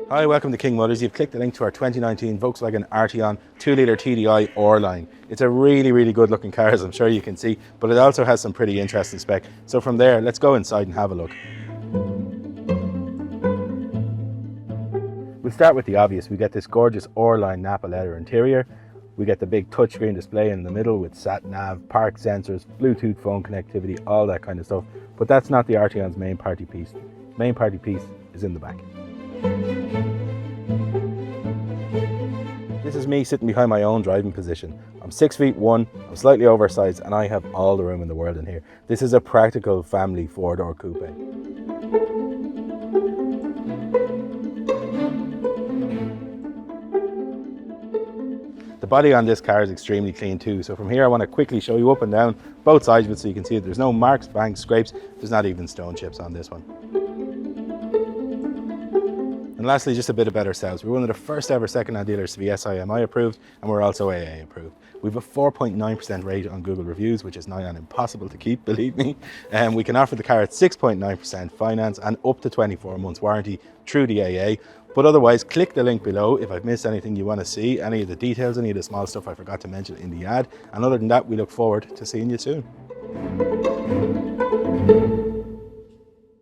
Hi, welcome to King Motors. You've clicked the link to our 2019 Volkswagen Arteon 2-litre TDI R-Line. It's a really good looking car, as I'm sure you can see, but it also has some pretty interesting spec. So from there, let's go inside and have a look. We'll start with the obvious. We get this gorgeous R-Line Napa leather interior. We get the big touchscreen display in the middle with sat-nav, park sensors, Bluetooth phone connectivity, all that kind of stuff. But that's not the Arteon's main party piece. The main party piece is in the back. This is me sitting behind my own driving position. I'm 6'1", I'm slightly oversized, and I have all the room in the world in here. This is a practical family 4-door coupe. The body on this car is extremely clean too, so from here I want to quickly show you up and down both sides of it so you can see that there's no marks, bangs, scrapes, there's not even stone chips on this one. And lastly, just a bit about ourselves. We're one of the first ever second-hand dealers to be SIMI approved, and we're also AA approved. We have a 4.9% rate on Google reviews, which is nigh on impossible to keep, believe me. And we can offer the car at 6.9% finance and up to 24 months warranty through the AA. But otherwise, click the link below if I've missed anything you want to see, any of the details, any of the small stuff I forgot to mention in the ad. And other than that, we look forward to seeing you soon.